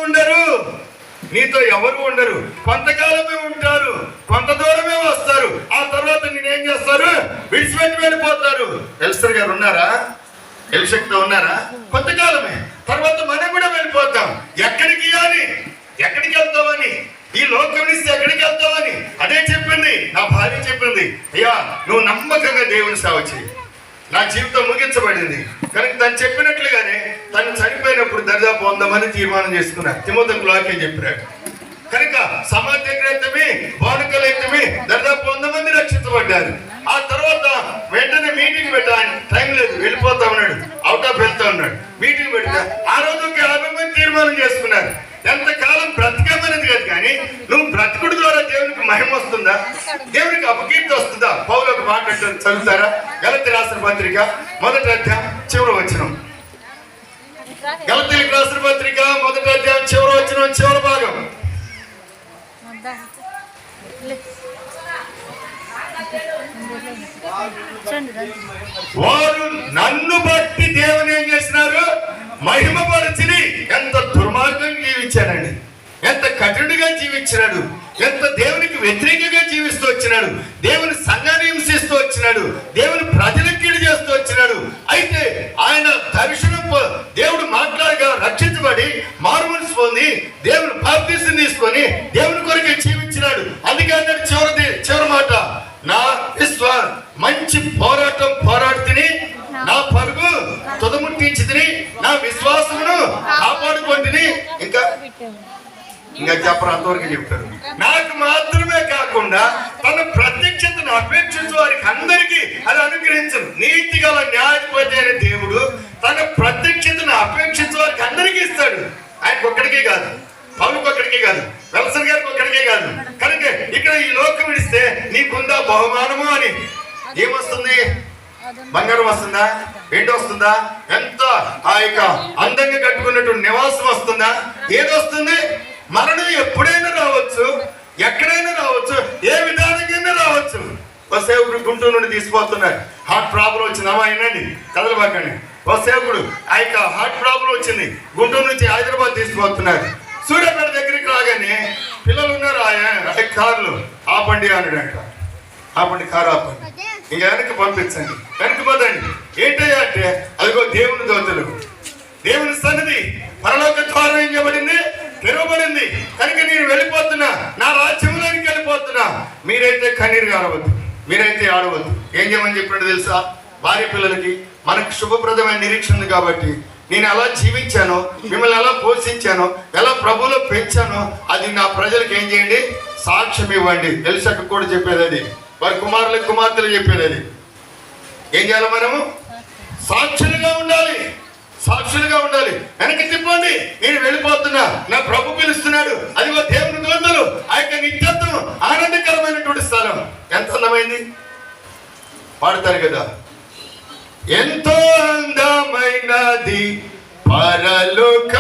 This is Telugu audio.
ఉండరు, నీతో ఎవరు ఉండరు. కొంతకాలమే ఉంటారు, కొంత దూరమే వస్తారు. ఆ తర్వాత నేనేం చేస్తారు? విడిచిపెట్టి వెళ్ళిపోతారు. ఎల్సర్ గారు ఉన్నారా? ఎలిషక్తో ఉన్నారా? కొంతకాలమే, తర్వాత మనం కూడా వెళ్ళిపోతాం. ఎక్కడికి అని, ఎక్కడికి వెళ్తామని, ఈ లోకం నుంచి ఎక్కడికి వెళ్తామని అదే చెప్పింది నా భార్య. చెప్పింది, అయ్యా నువ్వు నమ్మకంగా దేవుని సేవ చేయి. నా జీవితం ముగించబడింది కనుక తను చెప్పినట్లుగానే తను చనిపోయినప్పుడు దరిదాపు 100 మంది తీర్మానం చేసుకున్నారు. తిమోతికి వాక్యం చెప్పాడు కనుక సమాజగ్రహితమే బానుకలైతమే దరిదాపు 100 మంది రక్షించబడ్డారు. ఆ తర్వాత వెంటనే మీటింగ్ పెట్టా, టైం లేదు వెళ్ళిపోతా ఉన్నాడు, అవుట్ ఆఫ్ వెళ్తా ఉన్నాడు. మీటింగ్ పెడతా ఆ రోజు 50 మంది తీర్మానం చేసుకున్నారు. ఎంతకాలం బ్రతకమనేది కాదు, కానీ నువ్వు బ్రతుకుడు ద్వారా దేవునికి మహిమ వస్తుందా, దేవునికి అపకీర్తి వస్తుందా? పౌలు ఒక మాట చదువుతారా? గలతీ రాసిన పత్రిక 1వ అధ్యాయం చివరి వచనం. గలతీలకు రాసిన పత్రిక 1వ అధ్యాయం చివరి వచనం, చివరి భాగం. వారు నన్ను బట్టి దేవుని ఏం చేసినారు? మహిమపరచిని. ఎంత దుర్మార్గంగా జీవించాడండి, ఎంత కఠినంగా జీవించినాడు, ఎంత దేవునికి వ్యతిరేకంగా జీవిస్తూ వచ్చినాడు, దేవుని సంఘాన్ని హింసిస్తూ వచ్చినాడు, దేవుని ప్రజలకు కీడు చేస్తూ వచ్చినాడు. అయితే ఆయన దర్శనం దేవుడు మాట్లాడగా రక్షించబడి మారుమనసు పొంది దేవుని బాప్తిసం తీసుకొని దేవుని కొరకే జీవించినాడు. అందుకే అన్నాడు చివరి మాట, నా మంచి పోరాటం పోరాడుతుని, నా పరుగు తుదముట్టించితిని, నా విశ్వాసమును కాపాడుకుంటుని. ఇంకా చెప్పరు, అంతవరకు చెప్తారు. నాకు మాత్రమే కాకుండా తన ప్రత్యక్షతను అపేక్షించే వారికి అందరికీ అది అనుగ్రహించను. నీతి గల న్యాయాధిపతి అయిన దేవుడు తన ప్రత్యక్షతను అపేక్షించే వారికి అందరికీ ఇస్తాడు. ఆయనకు ఒక్కడికే కాదు, పౌలుకు ఒక్కడికే కాదు, వెల్సన్ గారికి ఒక్కడికే కాదు. కనుక ఇక్కడ ఈ లోకం ఇస్తే నీకుందా బహుమానము అని. ఏమొస్తుంది? బంగారం వస్తుందా? ఏంటి వస్తుందా? ఎంత ఆ యొక్క అందంగా కట్టుకున్నటువంటి నివాసం వస్తుందా? ఏదొస్తుంది? మరణం ఎప్పుడైనా రావచ్చు, ఎక్కడైనా రావచ్చు, ఏ విధానంగా రావచ్చు. ఒక సేవకుడు గుంటూరు నుండి తీసుకుపోతున్నారు. హార్ట్ ప్రాబ్లం వచ్చింది. అమ్మా అయినండి, కదలబాకండి. ఒక సేవకుడు ఆ యొక్క హార్ట్ ప్రాబ్లం వచ్చింది, గుంటూరు నుంచి హైదరాబాద్ తీసుకుపోతున్నారు. సూర్యాపేట దగ్గరికి రాగానే పిల్లలు ఉన్నారు, కార్లు ఆపండి అన్నాడంట. ఆపండి, కారు ఆపండి, ఇంకా వెనక్కి పంపించండి, వెనక్కి పోదండి. ఏంటయ్యా అంటే, అదిగో దేవుని దోతలు, దేవుని సన్నిధి, పరలోక ద్వారం ఏం చేయబడింది? తెరవబడింది. కనుక నేను వెళ్ళిపోతున్నా, నా రాజ్యంలోనికి వెళ్ళిపోతున్నా. మీరైతే కన్నీరు కారవద్దు, మీరైతే ఆడవద్దు. ఏం చేయమని చెప్పినట్టు తెలుసా? భార్య పిల్లలకి మనకు శుభప్రదమైన నిరీక్షణ ఉంది కాబట్టి నేను ఎలా జీవించానో, మిమ్మల్ని ఎలా పోషించానో, ఎలా ప్రభువులో పెంచానో అది నా ప్రజలకు ఏం చేయండి? సాక్ష్యం ఇవ్వండి. ఎలిషాకు కూడా చెప్పేది అది, వారి కుమారులకు కుమార్తెలు చెప్పేది అది. ఏం చేయాలి? మనము సాక్షులుగా ఉండాలి, సాక్షులుగా ఉండాలి. వెనక్కి తిప్పండి, నేను వెళ్ళిపోతున్నా, నా ప్రభు పిలుస్తున్నాడు. అదిగో దేవుని దూతలు, ఆ యొక్క నిత్యత్వం, ఆనందకరమైనటువంటి స్థలం. ఎంత అందమైంది పాడతారు కదా, ఎంతో అందమైనది పరలోక